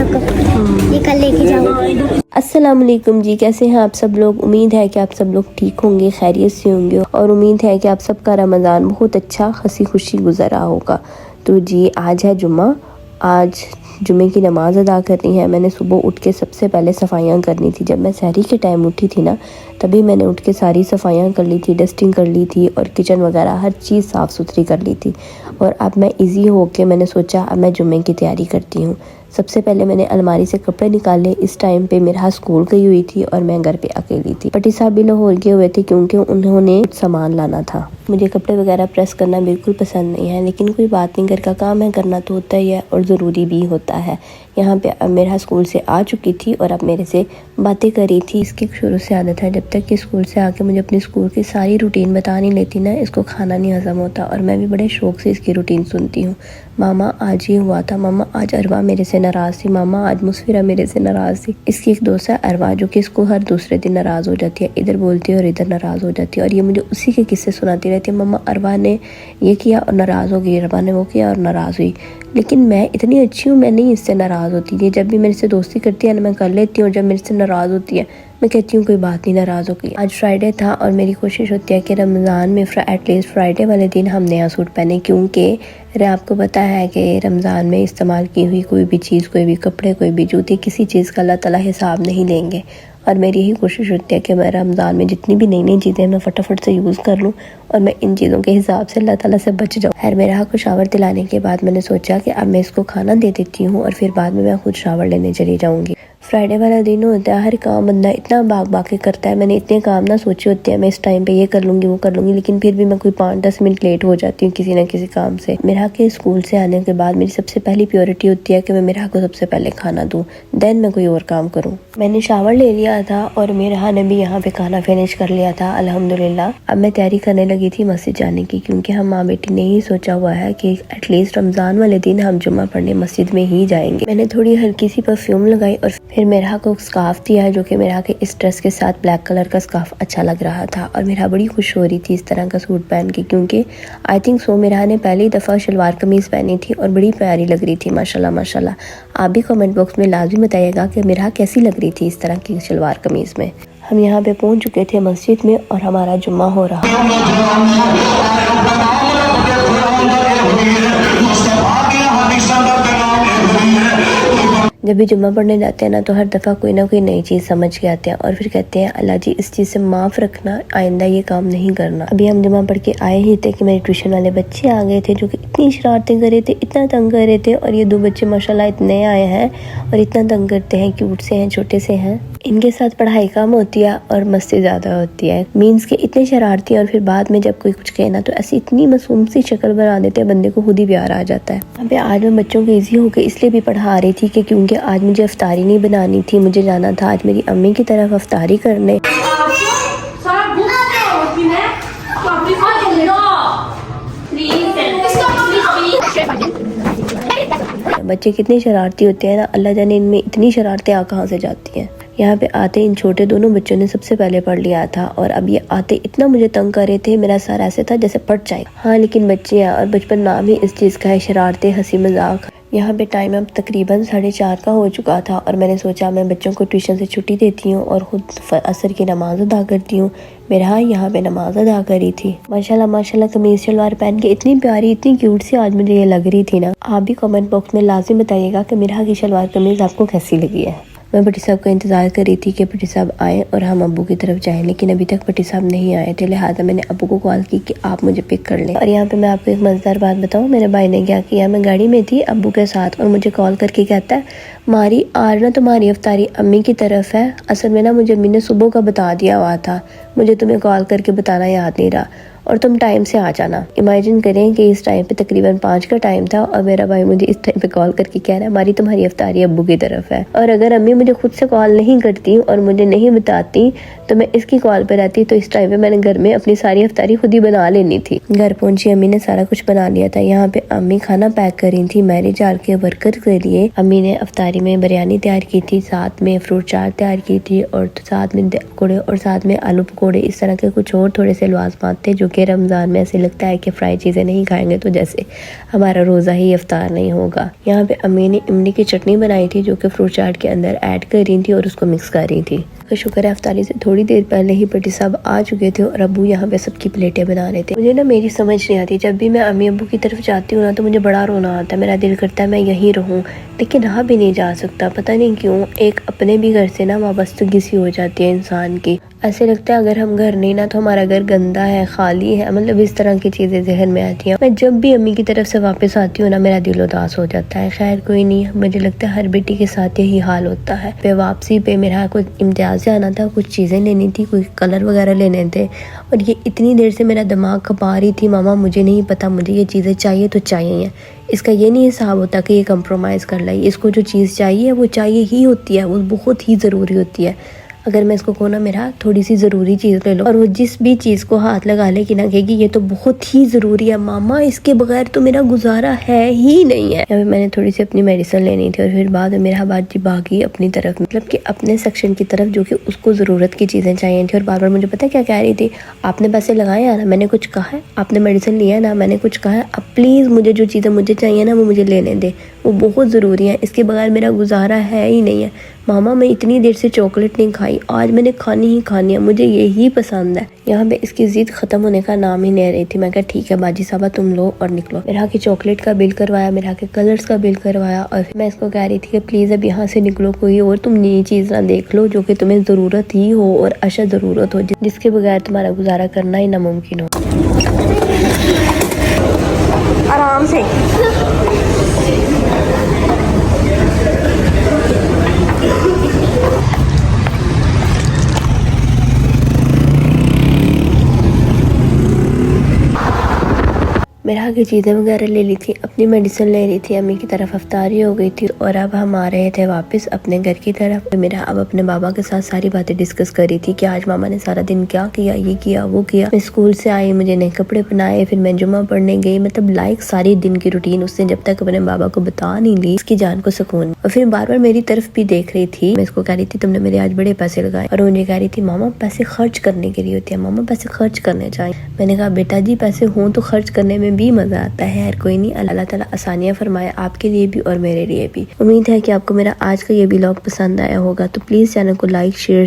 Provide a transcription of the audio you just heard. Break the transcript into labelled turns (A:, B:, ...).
A: ये कल लेके जाऊँ।
B: अस्सलाम वालेकुम जी, कैसे हैं आप सब लोग। उम्मीद है कि आप सब लोग ठीक होंगे, खैरियत से होंगे और उम्मीद है कि आप सबका रमज़ान बहुत अच्छा हंसी खुशी गुजरा होगा। तो जी आज है जुम्मा, आज जुम्मे की नमाज़ अदा करनी है। मैंने सुबह उठ के सबसे पहले सफाइयाँ करनी थी। जब मैं सहरी के टाइम उठी थी ना, तभी मैंने उठ के सारी सफाइयाँ कर ली थी, डस्टिंग कर ली थी और किचन वगैरह हर चीज़ साफ़ सुथरी कर ली थी। और अब मैं इजी हो के मैंने सोचा अब मैं जुम्मे की तैयारी करती हूँ। सबसे पहले मैंने अलमारी से कपड़े निकाले। इस टाइम पे मेरा स्कूल गई हुई थी और मैं घर पे अकेली थी। पति साहब भी लाहौर गए हुए थे क्योंकि उन्होंने सामान लाना था। मुझे कपड़े वगैरह प्रेस करना बिल्कुल पसंद नहीं है, लेकिन कोई बात नहीं, घर का काम है, करना तो होता ही है और ज़रूरी भी होता है। यहाँ पे अब मेरा स्कूल से आ चुकी थी और अब मेरे से बातें कर रही थी। इसकी शुरू से आदत है, जब तक कि स्कूल से आके मुझे अपनी स्कूल की सारी रूटीन बता नहीं लेती ना, इसको खाना नहीं हज़म होता और मैं भी बड़े शौक़ से इसकी रूटीन सुनती हूँ। मामा आज ये हुआ था, मामा आज अरवा मेरे से नाराज़ थी, मामा आज मुसफिरा मेरे से नाराज़ थी। इसकी एक दोस्त है अरवा, जो कि इसको हर दूसरे दिन नाराज़ हो जाती है, इधर बोलती है और इधर नाराज़ हो जाती है और ये मुझे उसी के किस्से सुनाती रहती है। मम्मा अरवा ने ये किया और नाराज़ हो गई, अरवा ने वो किया और नाराज़ हुई। लेकिन मैं इतनी अच्छी हूँ, मैं नहीं इससे नाराज़ होती। ये जब भी मेरे से दोस्ती करती है ना, मैं कर लेती हूँ, जब मेरे से नाराज़ होती है मैं कहती हूँ कोई बात नहीं, नाराज़ हो गई। आज फ्राइडे था और मेरी कोशिश होती है कि रमज़ान में एटलीस्ट फ्राइडे वाले दिन हम नया सूट पहने, क्योंकि अरे आपको पता है कि रमज़ान में इस्तेमाल की हुई कोई भी चीज़, कोई भी कपड़े, कोई भी जूते, किसी चीज़ का अल्लाह ताला हिसाब नहीं लेंगे। और मेरी यही कोशिश होती है कि मैं रमज़ान में जितनी भी नई नई चीज़ें मैं फटाफट से यूज़ कर लूँ और मैं इन चीज़ों के हिसाब से अल्लाह ताला से बच जाऊँ। खैर मेरा को शावर दिलाने के बाद मैंने सोचा कि अब मैं इसको खाना दे देती हूँ और फिर बाद में मैं खुद शावर लेने चली जाऊँगी। फ्राइडे वाला दिन होता है, हर काम बंदा इतना भाग भाग के करता है। मैंने इतने काम ना सोचे होते हैं, मैं इस टाइम पे ये कर लूँगी वो कर लूँगी, लेकिन फिर भी मैं कोई 5-10 मिनट लेट हो जाती हूँ किसी ना किसी काम से। मेरा के स्कूल से आने के बाद मेरी सबसे पहली प्रायोरिटी होती है कि मैं मेरा को सबसे पहले खाना दूँ, देन मैं कोई और काम करूँ। मैंने शावर ले लिया था और मेरा ने भी यहाँ पे खाना फिनिश कर लिया था अल्हम्दुलिल्लाह। अब मैं तैयारी करने लगी थी मस्जिद जाने की, क्योंकि हम माँ बेटी ने ही सोचा हुआ है कि एटलीस्ट रमज़ान वाले दिन हम जुम्मा पढ़ने मस्जिद में ही जाएंगे। मैंने थोड़ी हल्की सी परफ्यूम लगाई और फिर मेरा को स्कार्फ दिया, जो कि मेरा के इस ड्रेस के साथ ब्लैक कलर का स्कार्फ अच्छा लग रहा था और मेरा बड़ी खुश हो रही थी इस तरह का सूट पहन के, क्योंकि आई थिंक सो मेरा ने पहली दफ़ा शलवार कमीज़ पहनी थी और बड़ी प्यारी लग रही थी माशाल्लाह माशाल्लाह। आप भी कमेंट बॉक्स में लाजमी बताइएगा कि मेरा कैसी लग रही थी इस तरह की शलवार कमीज़ में। हम यहाँ पे पहुँच चुके थे मस्जिद में और हमारा जुम्मा हो रहा। जब भी जुम्मा पढ़ने जाते हैं ना, तो हर दफ़ा कोई ना कोई नई चीज़ समझ के आते हैं और फिर कहते हैं अल्लाह जी इस चीज़ से माफ़ रखना, आइंदा ये काम नहीं करना। अभी हम जुम्मा पढ़ के आए ही थे कि मेरे ट्यूशन वाले बच्चे आ गए थे, जो कि इतनी शरारतें कर रहे थे, इतना तंग कर रहे थे। और ये 2 बच्चे माशाल्लाह इतने आए हैं और इतना तंग करते हैं, क्यूट से हैं, छोटे से हैं। इनके साथ पढ़ाई कम होती है और मस्ती ज़्यादा होती है। मीन्स के इतने शरारती, और फिर बाद में जब कोई कुछ कहे ना तो ऐसी इतनी मासूम सी शक्ल बना देते हैं, बंदे को खुद ही प्यार आ जाता है। अभी आज मैं बच्चों को ईजी होकर इसलिए भी पढ़ा रही थी कि क्योंकि आज मुझे अफ्तारी नहीं बनानी थी, मुझे जाना था आज मेरी अम्मी की तरफ अफ्तारी करने। बच्चे कितने शरारती होते हैं ना, अल्लाह जाने इनमें इतनी शरारतें कहाँ से जाती हैं। यहाँ पे आते इन छोटे दोनों बच्चों ने सबसे पहले पढ़ लिया था और अब ये आते इतना मुझे तंग कर रहे थे, मेरा सर ऐसे था जैसे फट जाए। हाँ लेकिन बच्चे हैं और बचपन नाम ही इस चीज़ का है, शरारतें, हंसी मजाक। यहाँ पे टाइम अब तकरीबन 4:30 का हो चुका था और मैंने सोचा मैं बच्चों को ट्यूशन से छुट्टी देती हूँ और ख़ुद असर की नमाज़ अदा करती हूँ। मेरा यहाँ पे नमाज अदा करी थी। माशाल्लाह माशाल्लाह कमीज़ शलवार पहन के इतनी प्यारी, इतनी क्यूट सी आज मुझे ये लग रही थी ना। आप भी कमेंट बॉक्स में लाजिम बताइएगा कि मेरा की शलवार कमीज़ आपको कैसी लगी है। मैं भट्टी साहब का इंतज़ार कर रही थी कि भट्टी साहब आए और हम अब्बू की तरफ जाएं, लेकिन अभी तक भट्टी साहब नहीं आए थे, लिहाजा मैंने अब्बू को कॉल की कि आप मुझे पिक कर लें। और यहाँ पे मैं आपको एक मज़ेदार बात बताऊँ, मेरे भाई ने क्या किया, मैं गाड़ी में थी अब्बू के साथ और मुझे कॉल करके कहता है मारी आज ना तुम्हारी अफ्तारी अम्मी की तरफ है। असल में ना मुझे अम्मी ने सुबह का बता दिया हुआ था, मुझे तुम्हें कॉल करके बताना याद नहीं रहा और तुम टाइम से आ जाना। इमेजिन करें कि इस टाइम पे तकरीबन 5 का टाइम था और मेरा भाई मुझे इस टाइम पे कॉल करके कह रहा है हमारी तुम्हारी अफ्तारी अब्बू की तरफ है। और अगर अम्मी मुझे खुद से कॉल नहीं करती और मुझे नहीं बताती तो मैं इसकी कॉल पर रहती, तो इस टाइम पे मैंने घर में अपनी सारी अफ्तारी खुद ही बना लेनी थी। घर पहुंची अम्मी ने सारा कुछ बना लिया था। यहाँ पे अम्मी खाना पैक कर रही थी मैरिज हाल के वर्कर के लिए। अम्मी ने अफ्तारी में बिरयानी तैयार की थी, साथ में फ्रूट चाट तैयार की थी और साथ में पकौड़े और साथ में आलू पकौड़े, इस तरह के कुछ और थोड़े से लवाजमात थे जो बल्कि रमज़ान में ऐसे लगता है कि फ्राई चीज़ें नहीं खाएंगे तो जैसे हमारा रोज़ा ही इफ्तार नहीं होगा। यहाँ पे अम्मी ने इमली की चटनी बनाई थी जो कि फ्रूट चाट के अंदर ऐड कर रही थी और उसको मिक्स कर रही थी। तो शुक्र है अफ्तारी से थोड़ी देर पहले ही बड़ी साहब आ चुके थे और अब्बू यहाँ पे सबकी प्लेटें बना रहे थे। मुझे ना मेरी समझ नहीं आती, जब भी मैं अम्मी अब्बू की तरफ जाती हूँ ना तो मुझे बड़ा रोना आता है। मेरा दिल करता है मैं यहीं रहूँ, लेकिन रहा भी नहीं जा सकता। पता नहीं क्यों, एक अपने भी घर से ना वाबस्तगी सी हो जाती है इंसान की। ऐसे लगता है अगर हम घर नहीं ना तो हमारा घर गंदा है, खाली है, मतलब इस तरह की चीज़ें जहन में आती हैं। मैं जब भी अम्मी की तरफ से वापस आती हूँ ना मेरा दिल उदास हो जाता है। खैर कोई नहीं, मुझे लगता है हर बेटी के साथ यही हाल होता है। पे वापसी पे मेरा कुछ इम्तियाज़ से आना था, कुछ चीज़ें लेनी थी, कोई कलर वगैरह लेने थे और ये इतनी देर से मेरा दिमाग खपा रही थी मामा मुझे नहीं पता, मुझे ये चीज़ें चाहिए तो चाहिए। इसका ये नहीं हिसाब होता कि ये कंप्रोमाइज़ कर लाई, इसको जो चीज़ चाहिए वो चाहिए ही होती है, वो बहुत ही ज़रूरी होती है। अगर मैं इसको कहूँ ना मेरा थोड़ी सी ज़रूरी चीज़ ले लो और वो जिस भी चीज़ को हाथ लगा ले कि ना कहेगी ये तो बहुत ही ज़रूरी है मामा, इसके बगैर तो मेरा गुजारा है ही नहीं है। मैंने थोड़ी सी अपनी मेडिसिन लेनी थी और फिर बाद में मेरा बाजी भागी अपनी तरफ, मतलब कि अपने सेक्शन की तरफ जो कि उसको ज़रूरत की चीज़ें चाहिए थी। और बार बार मुझे पता है क्या कह रही थी, आपने पैसे लगाए हैं ना, मैंने कुछ कहा है, आपने मेडिसिन लिया है ना, मैंने कुछ कहा है, अब प्लीज़ मुझे जो चीज़ें मुझे चाहिए ना वो मुझे लेने दे, वो बहुत ज़रूरी है, इसके बगैर मेरा गुजारा है ही नहीं है। मामा मैं इतनी देर से चॉकलेट नहीं खाई, आज मैंने खानी ही खानी है, मुझे यही पसंद है। यहाँ पे इसकी जिद ख़त्म होने का नाम ही नहीं रही थी। मैं कहा ठीक है बाजी साहबा तुम लो और निकलो। मेरा के चॉकलेट का बिल करवाया, मेरा के कलर्स का बिल करवाया और फिर मैं इसको कह रही थी कि प्लीज़ अब यहाँ से निकलो, कोई और तुम नई चीज़ ना देख लो जो कि तुम्हें ज़रूरत ही हो और अशद ज़रूरत हो, जिसके बगैर तुम्हारा गुजारा करना ही नामुमकिन हो। आराम से मेरा की चीज़ें वगैरह ले ली थी, अपनी मेडिसिन ले रही थी, अम्मी की तरफ अफ्तारी हो गई थी और अब हम आ रहे थे वापस अपने घर की तरफ। मेरा अब अपने बाबा के साथ सारी बातें डिस्कस कर रही थी कि आज मामा ने सारा दिन क्या किया, ये किया वो किया। मैं स्कूल से आई, मुझे नए कपड़े पहनाए, फिर मैं जुम्मा पढ़ने गई, मतलब लाइक सारी दिन की रूटीन उसने जब तक अपने बाबा को बता नहीं ली इसकी जान को सुकून। और फिर बार बार मेरी तरफ भी देख रही थी, मैं इसको कह रही थी तुमने मेरे आज बड़े पैसे लगाए और मुझे कह रही थी मामा पैसे खर्च करने के लिए होते हैं, मामा पैसे खर्च करने चाहिए। मैंने कहा बेटा जी पैसे हों तो खर्च करने में भी मजा आता है। यार कोई नहीं, अल्लाह ताला आसानियां फरमाए आपके लिए भी और मेरे लिए भी। उम्मीद है कि आपको मेरा आज का ये व्लॉग पसंद आया होगा, तो प्लीज़ चैनल को लाइक शेयर